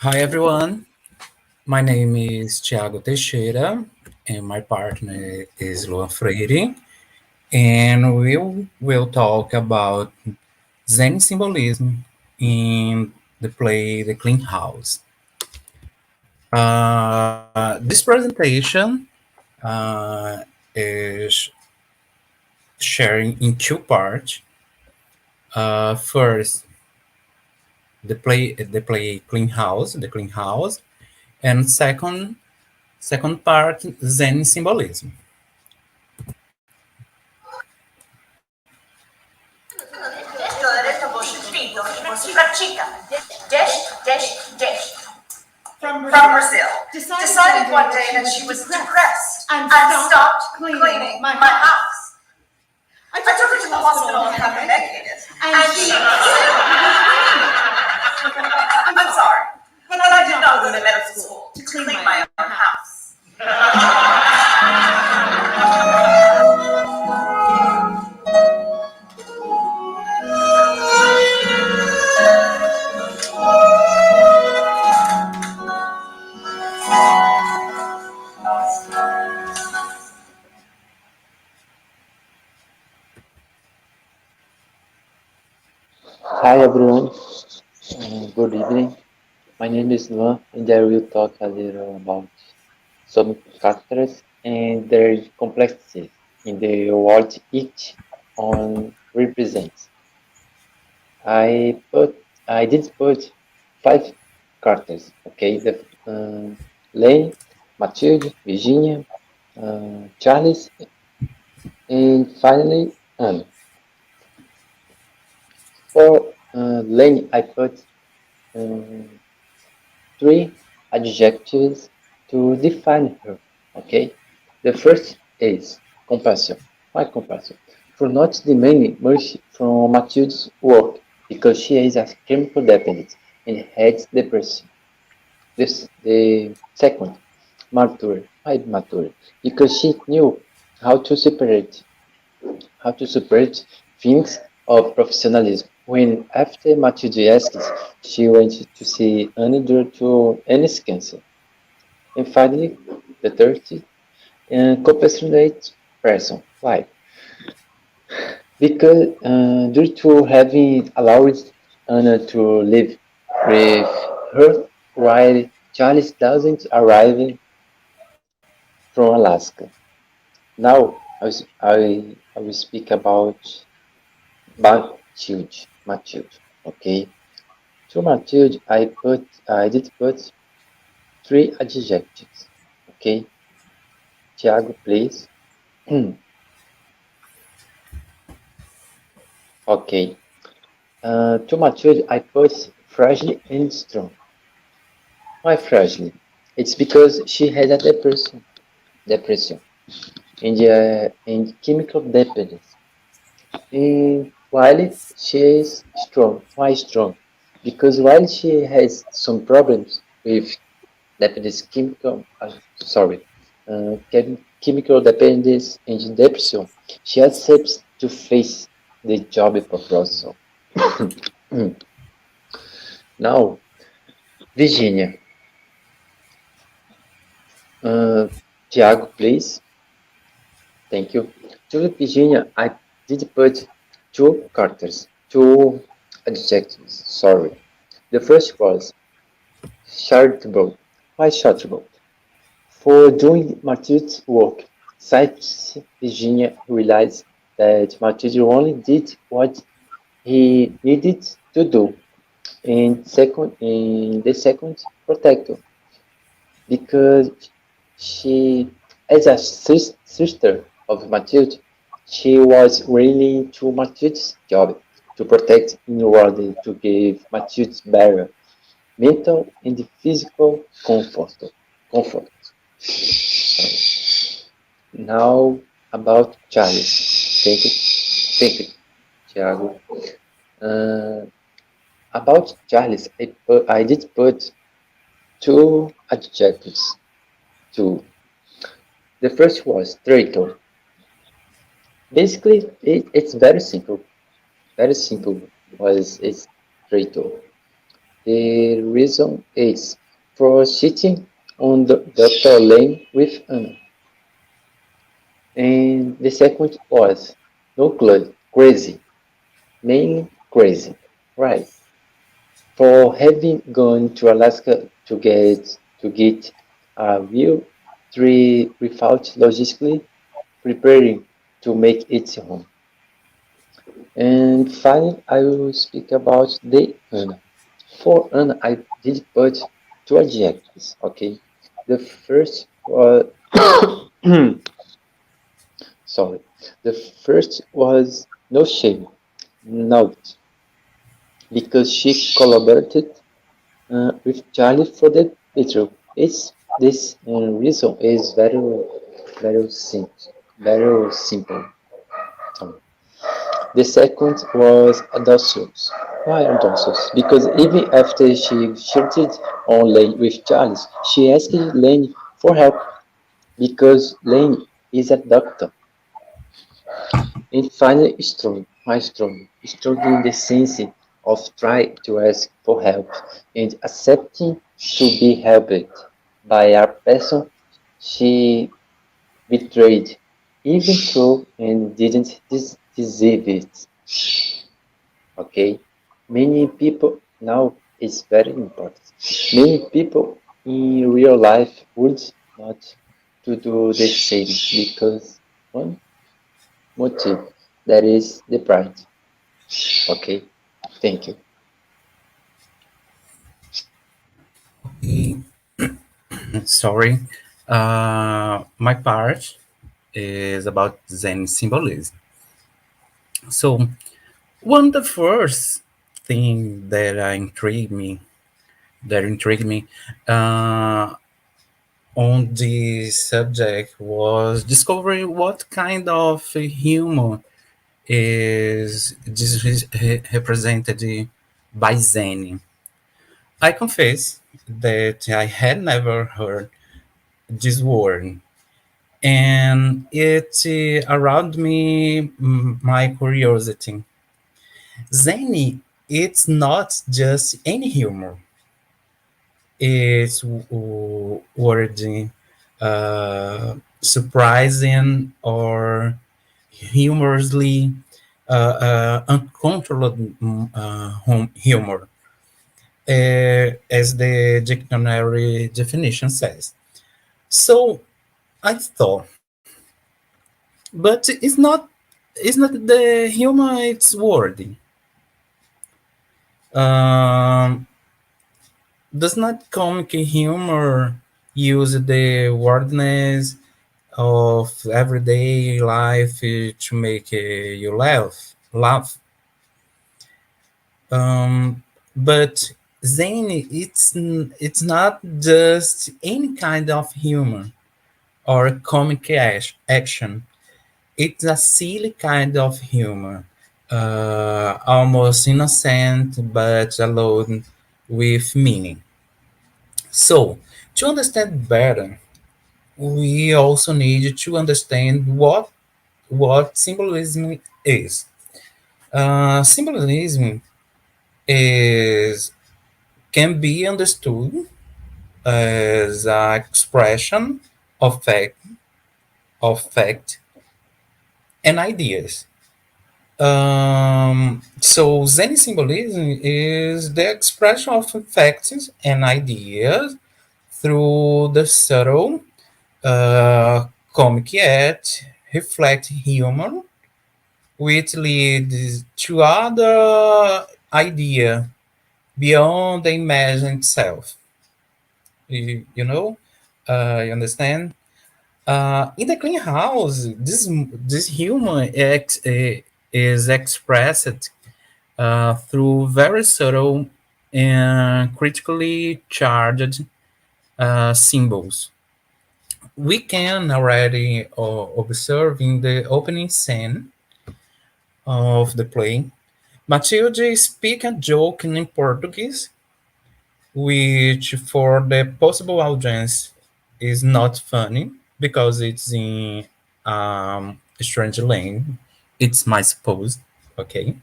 Hi everyone, my name is Thiago Teixeira and my partner is Luan Freire, and we will talk about Zen symbolism in the play The Clean House. This presentation is sharing in two parts. First, the play Clean House, and second part Zen symbolism. From Brazil, decided one day that she was depressed and stopped cleaning my house. I took her to the hospital and had her medicated. And she... I'm sorry, but I did not go to medical school to clean my own house. Hi everyone, good evening. My name is Luan, and I will talk a little about some characters and their complexities in the world each on represents. I did put five characters. Okay, Lane, Matilde, Virginia, Charles, and finally Anne. For Lane, I put um, three adjectives to define her. Okay, the first is compassion. Why compassion? For not demanding mercy from Matilda's work because she is a chemical dependent and has depression. The second, martyr. Why martyr? Because she knew how to separate things of professionalism. When after Matilde asked, she went to see Annie due to Annie's cancer. And finally, the third, compassionate person. Why? Because due to having allowed Anna to live with her while Charles doesn't arrive from Alaska. Now I will speak about Matilde. Okay. To Matilde, I did put three adjectives. Okay. Tiago, please. Okay. To Matilde, I put fragile and strong. Why fragile? It's because she had a depression, and chemical dependence. And while she is strong, why strong? Because while she has some problems with dependence, chemical dependence and depression, she accepts to face the job proposal. Now, Virginia, uh, Tiago, please. Thank you. To Virginia, I did put two characters, two adjectives. Sorry. The first was charitable. Why charitable? For doing Matilda's work, since Virginia realized that Matilda only did what he needed to do. In the second, protector, because she, as a sister of Matilda, she was willing to Matilda's job to protect in order to give Matilda better mental and physical comfort. Now about Charles. Thank you, Thiago. Uh, about Charles, I did put two adjectives. Two. The first was traitor. Basically, it's very simple. Very simple was it's traitor. The reason is for sitting on the Dr. Lane with Anna. And the second was no clue, crazy, mainly crazy, right? For having gone to Alaska to get a real tree without logistically preparing to make it home. And finally, I will speak about the Anna. For Anna, I did put two adjectives, okay? The first was, sorry, the first was no shame, note, because she collaborated with Charlie for the intro. It's this reason is very simple, very simple. Sorry. The second was Adolphus. Why Adolphus? Because even after she shifted on Lane with Charles, she asked Lane for help because Lane is a doctor. And finally, strong in the sense of trying to ask for help and accepting to be helped by a person she betrayed, even though and didn't deserve it. Okay, many people now is very important. Many people in real life would not to do the same because one motive that is the pride. Okay, thank you. Sorry. My part is about Zen symbolism. So, one of the first thing that intrigued me uh, on this subject was discovering what kind of humor is represented by Zany. I confess that I had never heard this word, and it aroused my curiosity. Zany, it's not just any humor; it's wording, surprising or humorously uncontrolled humor, as the dictionary definition says. So I thought, but it's not the humor it's worthy. Um, does not comic humor use the wordness of everyday life to make you laugh? Um, but Zane, it's not just any kind of humor or comic action. It's a silly kind of humor, almost innocent but loaded with meaning. So, to understand better, we also need to understand what symbolism is. Symbolism is can be understood as an expression of fact and ideas. So Zen symbolism is the expression of facts and ideas through the subtle, comic yet reflect humor, which leads to other idea beyond the image itself. You understand? In the clean house, this humor is expressed through very subtle and critically charged symbols. We can already observe in the opening scene of the play, Matilde speak a joke in Portuguese, which for the possible audience is not funny because it's in a strange lane. It's my suppose, okay?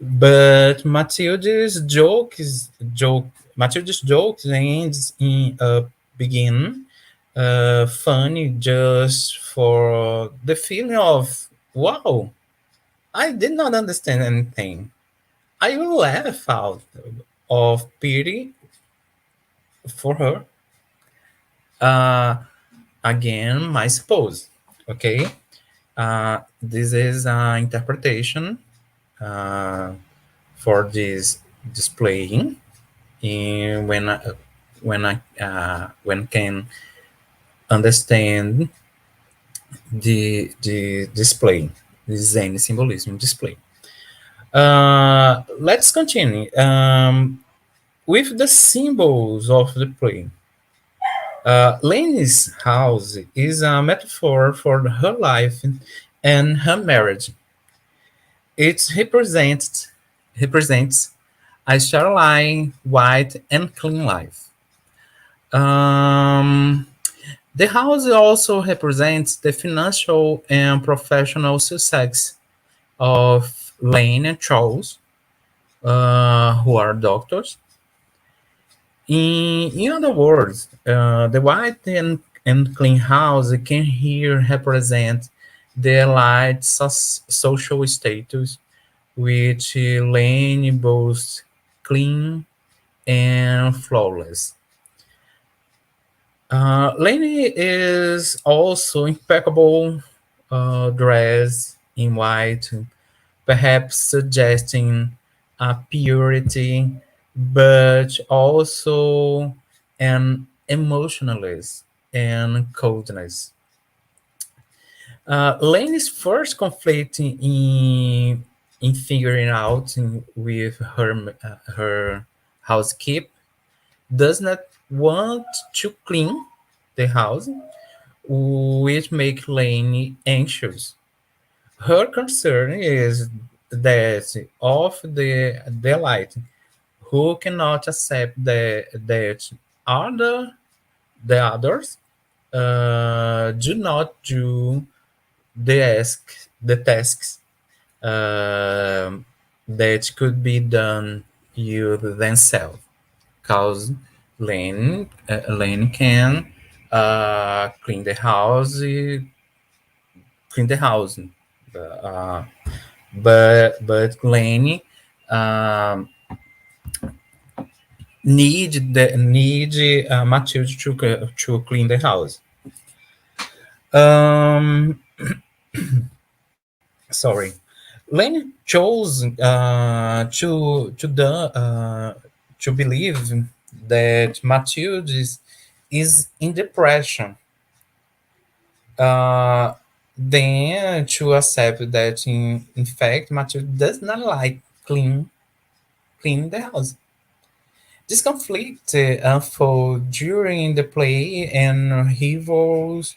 But Matilda's jokes ends in a begin funny just for the feeling of wow, I did not understand anything. I will laugh out of pity for her. Uh, Again, my suppose. Okay, this is an interpretation uh, for this displaying in when can understand the display, the Zany symbolism display. Let's continue with the symbols of the play. Lanie's house is a metaphor for her life and her marriage. It represents a sterile, white, and clean life. Um, the house also represents the financial and professional success of Lane and Charles, who are doctors. In other words, the white and clean house can here represent the elite social status, which Lane boasts clean and flawless. Lane is also impeccable, dressed in white, perhaps suggesting a purity, but also an emotionalness and coldness. Lane is first conflicting in figuring out with her housekeeper does not want to clean the house, which make Lane anxious. Her concern is that of the light who cannot accept that the others do not do the tasks that could be done you themselves. Because Lane can clean the house, clean the house. Uh, but Lane um, need Matilda to clean the house. Um, Sorry, Lane chose to believe that Matilda is in depression. Uh, then to accept that in fact Matilda does not like clean the house. This conflict unfolds during the play and reveals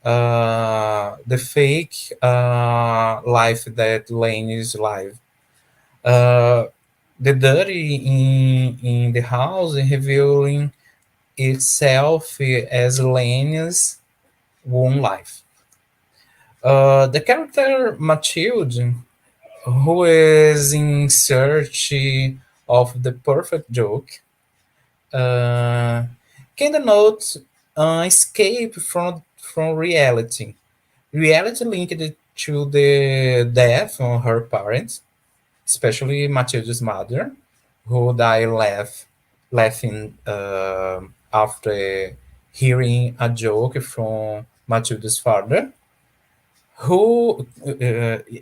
the fake life that Lane is live. Uh, the dirty in the house revealing itself as Lane's own life. The character Matilde, who is in search of the perfect joke, uh, can denote escape from reality. Reality linked to the death of her parents, especially Matilda's mother, who died laughing after hearing a joke from Matilda's father, who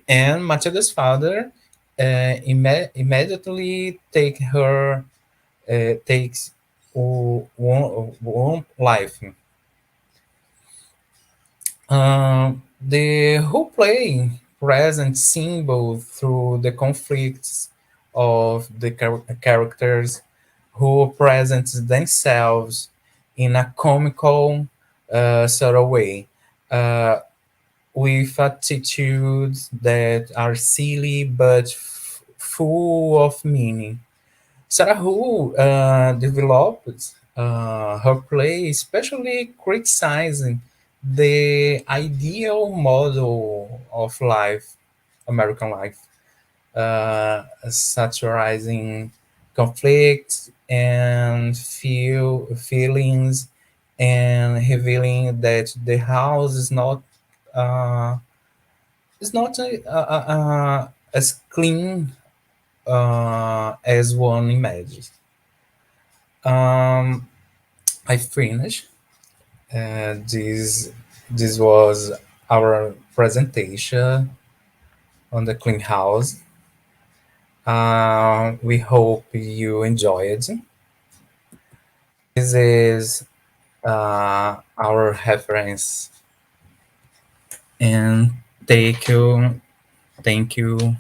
and Matilda's father immediately takes one life. The whole play present symbol through the conflicts of the characters who present themselves in a comical sort of way, uh, with attitudes that are silly but full of meaning. Sarah Who developed her play, especially criticizing the ideal model of life, American life. satirizing conflict and feelings, and revealing that the house uh, is not as clean as one imagines. Um, I finished. This was our presentation on the clean house. We hope you enjoyed. This is our reference, and thank you, thank you